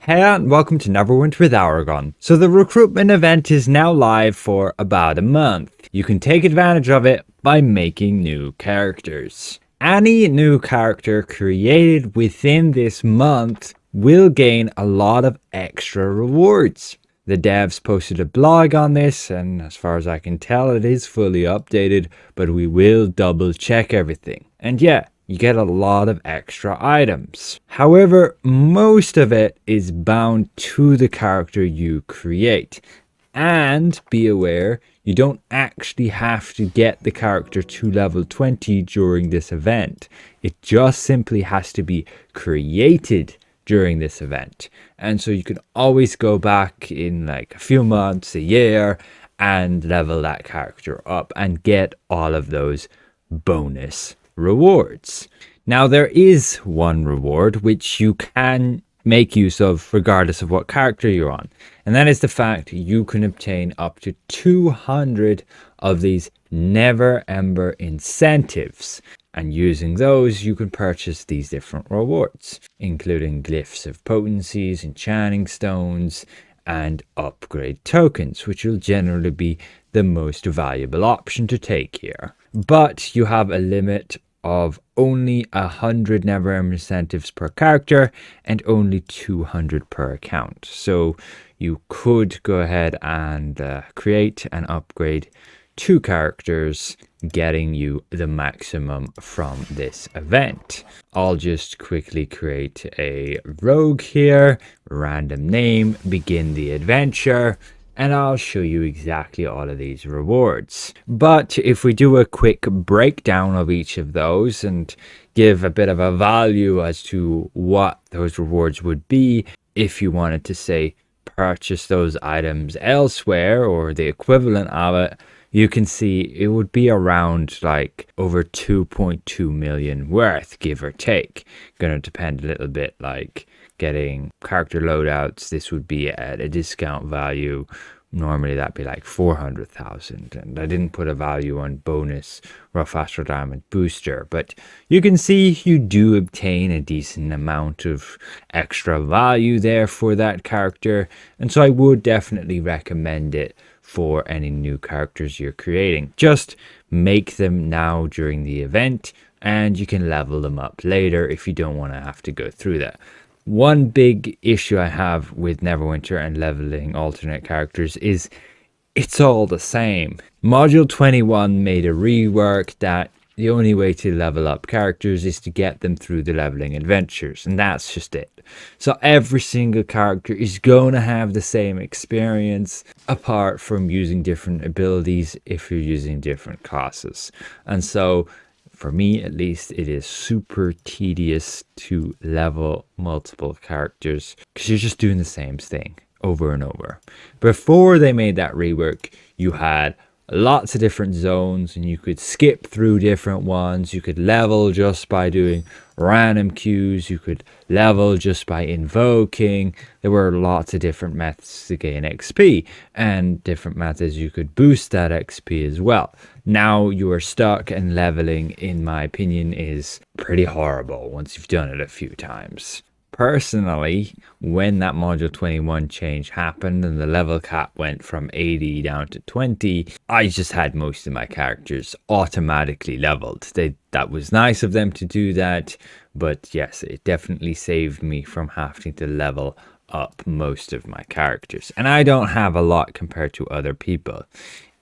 Hey and welcome to Neverwinter with Aragon. So the recruitment event is now live for about a month. You can take advantage of it by making new characters. Any new character created within this month will gain a lot of extra rewards. The devs posted a blog on this, and as far as I can tell, it is fully updated, but we will double check everything. And yeah, you get a lot of extra items. However, most of it is bound to the character you create. And be aware, you don't actually have to get the character to level 20 during this event. It just simply has to be created during this event. And so you can always go back in like a few months, a year, and level that character up and get all of those bonus rewards. Now there is one reward which you can make use of regardless of what character you're on, and that is the fact you can obtain up to 200 of these Neverember incentives, and using those you can purchase these different rewards, including glyphs of potencies, enchanting stones, and upgrade tokens, which will generally be the most valuable option to take here. But you have a limit of only 100 Neverember incentives per character and only 200 per account. So you could go ahead and create and upgrade 2 characters, getting you the maximum from this event. I'll just quickly create a rogue here, random name, begin the adventure, and I'll show you exactly all of these rewards. But if we do a quick breakdown of each of those and give a bit of a value as to what those rewards would be if you wanted to say purchase those items elsewhere or the equivalent of it, you can see it would be around like over 2.2 million worth, give or take. Gonna depend a little bit, like getting character loadouts. This would be at a discount value. Normally that'd be like 400,000, and I didn't put a value on bonus rough astral diamond booster, but you can see you do obtain a decent amount of extra value there for that character, and so I would definitely recommend it for any new characters you're creating. Just make them now during the event, and you can level them up later if you don't want to have to go through that. One big issue I have with Neverwinter and leveling alternate characters is it's all the same. Module 21 made a rework that the only way to level up characters is to get them through the leveling adventures, and that's just it. So every single character is going to have the same experience, apart from using different abilities if you're using different classes. And so for me at least, it is super tedious to level multiple characters because you're just doing the same thing over and over. Before they made that rework, you had lots of different zones and you could skip through different ones. You could level just by doing random queues. You could level just by invoking. There were lots of different methods to gain XP and different methods you could boost that XP as well. Now you are stuck, and leveling, in my opinion, is pretty horrible once you've done it a few times. Personally, when that module 21 change happened and the level cap went from 80 down to 20, I just had most of my characters automatically leveled. That was nice of them to do that, but yes, it definitely saved me from having to level up most of my characters. And I don't have a lot compared to other people.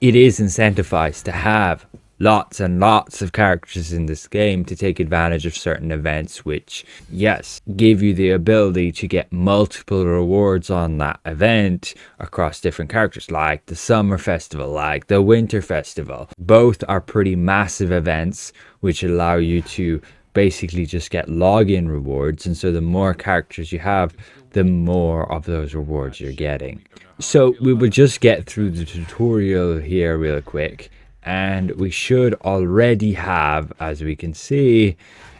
It is incentivized to have lots and lots of characters in this game to take advantage of certain events, which, yes, give you the ability to get multiple rewards on that event across different characters, like the summer festival, like the winter festival. Both are pretty massive events which allow you to basically just get login rewards, and so the more characters you have, the more of those rewards you're getting. So we will just get through the tutorial here real quick, and we should already have, as we can see,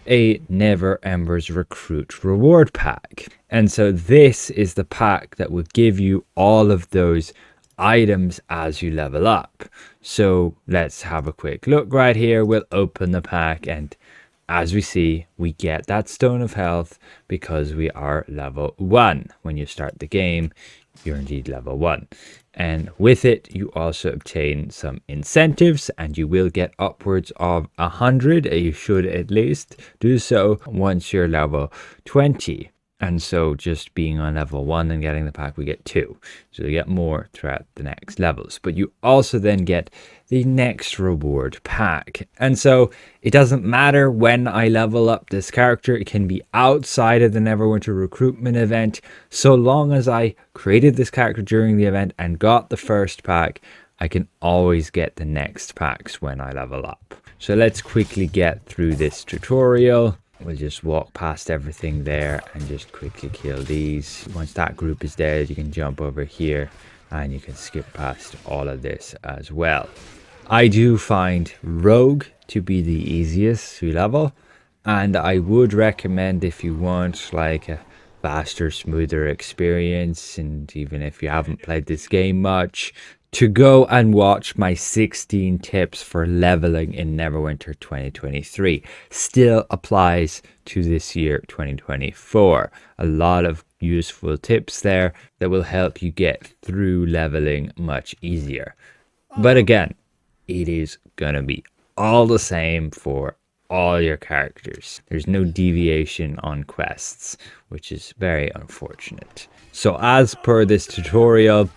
a Neverember's Recruit reward pack. And so this is the pack that will give you all of those items as you level up. So let's have a quick look right here. We'll open the pack, and as we see, we get that stone of health because we are level 1. When you start the game, you're indeed level 1. And with it, you also obtain some incentives, and you will get upwards of 100. You should at least do so once you're level 20. And so just being on level 1 and getting the pack, we get 2. So you get more throughout the next levels. But you also then get the next reward pack. And so it doesn't matter when I level up this character. It can be outside of the Neverwinter recruitment event. So long as I created this character during the event and got the first pack, I can always get the next packs when I level up. So let's quickly get through this tutorial. We'll just walk past everything there and just quickly kill these. Once that group is dead, you can jump over here and you can skip past all of this as well. I do find Rogue to be the easiest to level, and I would recommend, if you want like a faster, smoother experience, and even if you haven't played this game much, to go and watch my 16 tips for leveling in Neverwinter 2023. Still applies to this year, 2024. A lot of useful tips there that will help you get through leveling much easier. But again, it is gonna be all the same for all your characters. There's no deviation on quests, which is very unfortunate. So as per this tutorial,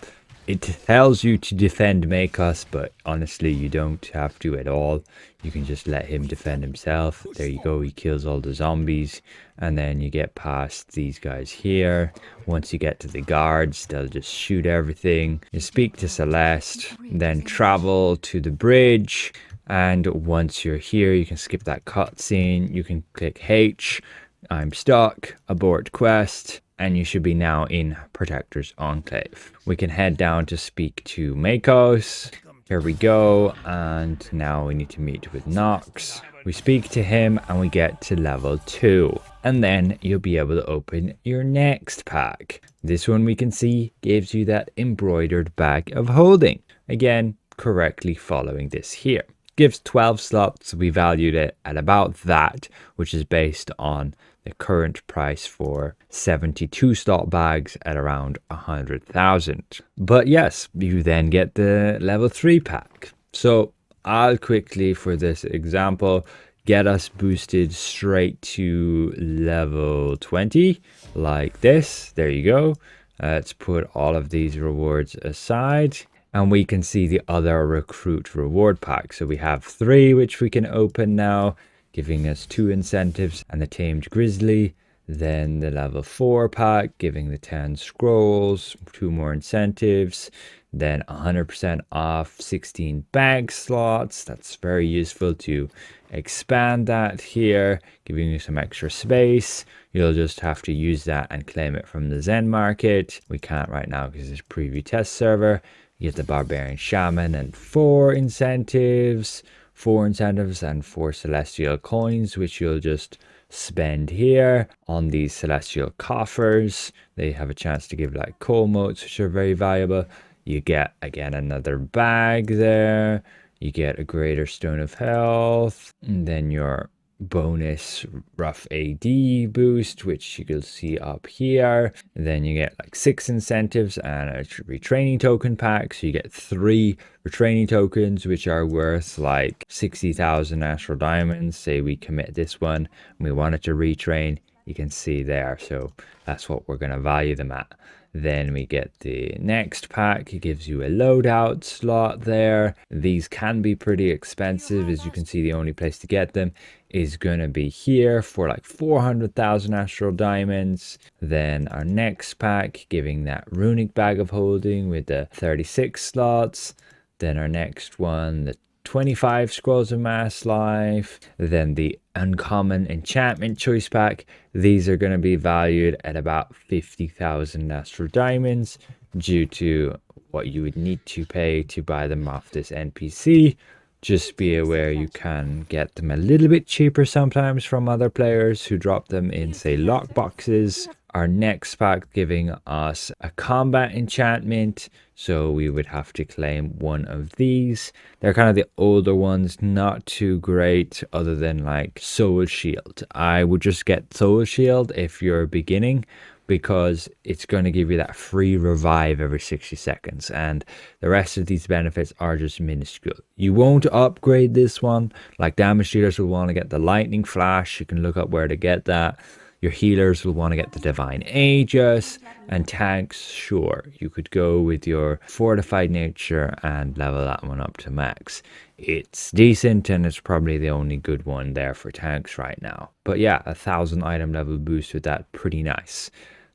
it tells you to defend Makos, but honestly, you don't have to at all. You can just let him defend himself. There you go, he kills all the zombies. And then you get past these guys here. Once you get to the guards, they'll just shoot everything. You speak to Celeste, then travel to the bridge. And once you're here, you can skip that cutscene. You can click H, I'm stuck, abort quest. And you should be now in Protector's Enclave. We can head down to speak to Makos. Here we go, and now we need to meet with Nox. We speak to him and we get to level 2. And then you'll be able to open your next pack. This one we can see gives you that embroidered bag of holding. Again, correctly following this here. Gives 12 slots. We valued it at about that, which is based on the current price for 72 slot bags at around 100,000. But yes, you then get the level 3 pack. So I'll quickly, for this example, get us boosted straight to level 20 like this. There you go. Let's put all of these rewards aside. And we can see the other recruit reward pack. So we have 3 which we can open now, giving us 2 incentives and the tamed grizzly. Then the level 4 pack, giving the 10 scrolls, 2 more incentives. Then 100% off 16 bag slots. That's very useful to expand that here, giving you some extra space. You'll just have to use that and claim it from the Zen market. We can't right now because it's a preview test server. You get the Barbarian Shaman and 4 incentives and 4 celestial coins, which you'll just spend here on these celestial coffers. They have a chance to give like coal motes, which are very valuable. You get again another bag there. You get a greater stone of health, and then your bonus rough AD boost, which you can see up here. And then you get like 6 incentives and a retraining token pack. So you get 3 retraining tokens, which are worth like 60,000 astral diamonds. Say we commit this one and we wanted to retrain, you can see there. So that's what we're going to value them at. Then we get the next pack. It gives you a loadout slot there. These can be pretty expensive. As you can see, the only place to get them is going to be here for like 400,000 astral diamonds. Then our next pack, giving that runic bag of holding with the 36 slots. Then our next one, the 25 scrolls of mass life. Then the uncommon enchantment choice pack. These are going to be valued at about 50,000 astral diamonds due to what you would need to pay to buy them off this NPC. Just be aware you can get them a little bit cheaper sometimes from other players who drop them in, say, lock boxes. Our next pack giving us a combat enchantment, so we would have to claim one of these. They're kind of the older ones, not too great other than like Soul Shield. I would just get Soul Shield if you're beginning, because it's going to give you that free revive every 60 seconds, and the rest of these benefits are just minuscule. You won't upgrade this one. Like damage dealers will want to get the lightning flash. You can look up where to get that. Your healers will want to get the divine aegis, and tanks, sure, you could go with your fortified nature and level that one up to max. It's decent, and it's probably the only good one there for tanks right now. But yeah, 1,000 item level boost with that, pretty nice.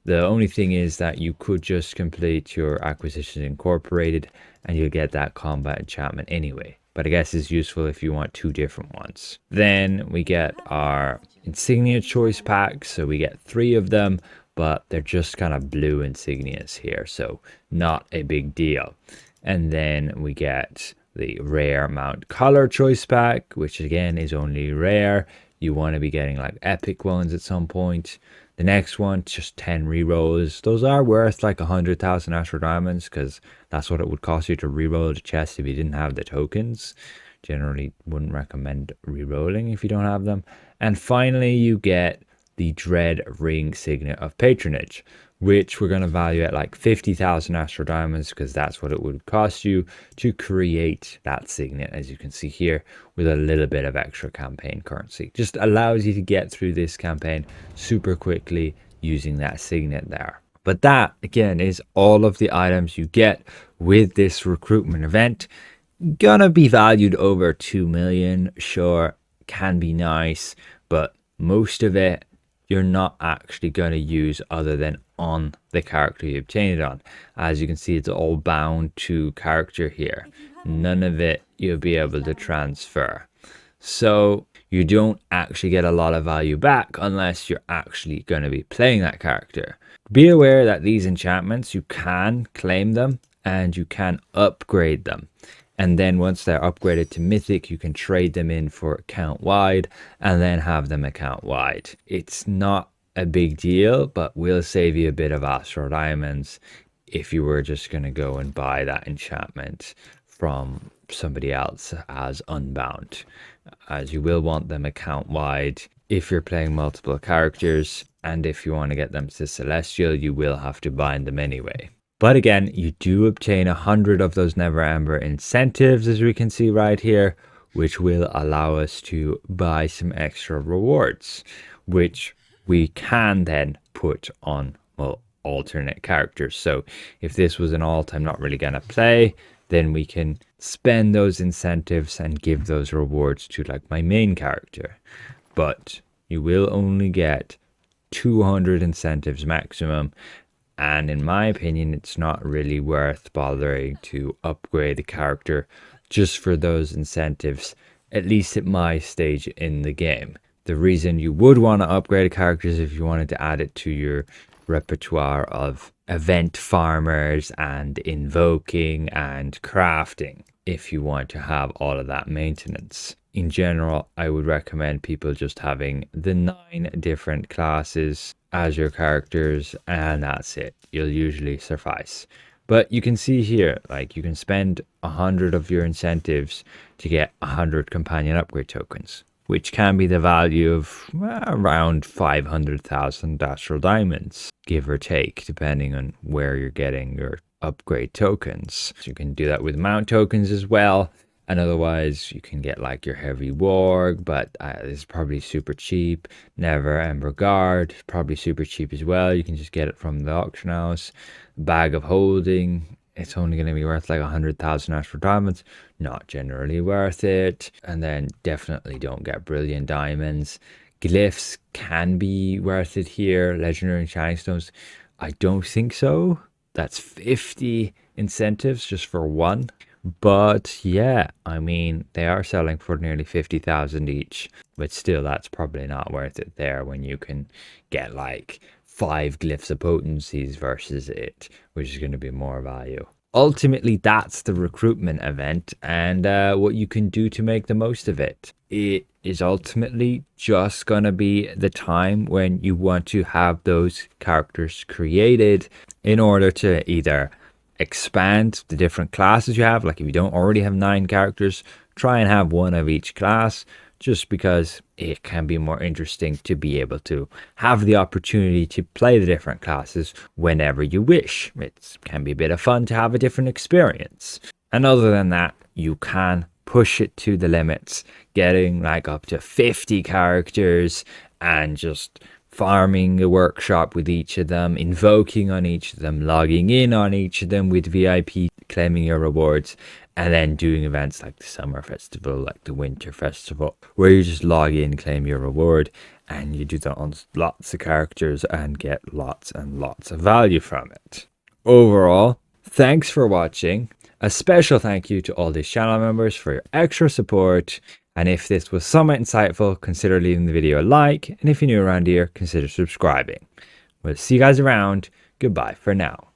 The only thing is that you could just complete your acquisitions incorporated and you'll get that combat enchantment anyway. But I guess it's useful if you want two different ones. Then we get our insignia choice packs. So we get 3 of them, but they're just kind of blue insignias here. So not a big deal. And then we get the rare mount color choice pack, which again is only rare. You want to be getting like epic ones at some point. The next one, just 10 rerolls. Those are worth like 100,000 Astral Diamonds, because that's what it would cost you to reroll the chest if you didn't have the tokens. Generally wouldn't recommend rerolling if you don't have them. And finally, you get the Dread Ring Signet of Patronage, which we're going to value at like 50,000 Astral Diamonds, because that's what it would cost you to create that signet, as you can see here, with a little bit of extra campaign currency. Just allows you to get through this campaign super quickly using that signet there. But that, again, is all of the items you get with this recruitment event. Gonna be valued over 2 million, sure, can be nice, but most of it you're not actually going to use other than on the character you obtain it on. As you can see, it's all bound to character here. None of it you'll be able to transfer. So you don't actually get a lot of value back unless you're actually going to be playing that character. Be aware that these enchantments, you can claim them and you can upgrade them. And then once they're upgraded to mythic, you can trade them in for account wide and then have them account wide. It's not a big deal, but will save you a bit of Astral Diamonds if you were just going to go and buy that enchantment from somebody else as unbound, as you will want them account wide if you're playing multiple characters, and if you want to get them to Celestial, you will have to bind them anyway. But again, you do obtain 100 of those Neverember incentives, as we can see right here, which will allow us to buy some extra rewards, which we can then put on, well, alternate characters. So if this was an alt I'm not really going to play, then we can spend those incentives and give those rewards to like my main character. But you will only get 200 incentives maximum. And in my opinion, it's not really worth bothering to upgrade the character just for those incentives, at least at my stage in the game. The reason you would want to upgrade a character is if you wanted to add it to your repertoire of event farmers and invoking and crafting, if you want to have all of that maintenance. In general, I would recommend people just having the 9 different classes as your characters, and that's it. You'll usually suffice. But you can see here, like, you can spend 100 of your incentives to get 100 companion upgrade tokens, which can be the value of around 500,000 Astral Diamonds, give or take, depending on where you're getting your upgrade tokens. So you can do that with mount tokens as well. And otherwise, you can get like your heavy warg, but it's probably super cheap. Neverember guard, probably super cheap as well. You can just get it from the auction house. Bag of holding, it's only going to be worth like 100,000 Astral Diamonds. Not generally worth it. And then definitely don't get brilliant diamonds. Glyphs can be worth it here. Legendary shining stones, I don't think so. That's 50 incentives just for one. But yeah, I mean, they are selling for nearly 50,000 each, but still that's probably not worth it there when you can get like 5 glyphs of potencies versus it, which is going to be more value. ultimately that's the recruitment event, and what you can do to make the most of it. It is ultimately just gonna be the time when you want to have those characters created in order to either expand the different classes you have. Like if you don't already have 9 characters, try and have one of each class, just because it can be more interesting to be able to have the opportunity to play the different classes whenever you wish. It can be a bit of fun to have a different experience. And other than that, you can push it to the limits, getting like up to 50 characters and just farming a workshop with each of them, invoking on each of them, logging in on each of them with VIP, claiming your rewards, and then doing events like the summer festival, like the winter festival, where you just log in, claim your reward, and you do that on lots of characters and get lots and lots of value from it. Overall, thanks for watching. A special thank you to all these channel members for your extra support. And if this was somewhat insightful, consider leaving the video a like. And if you're new around here, consider subscribing. We'll see you guys around. Goodbye for now.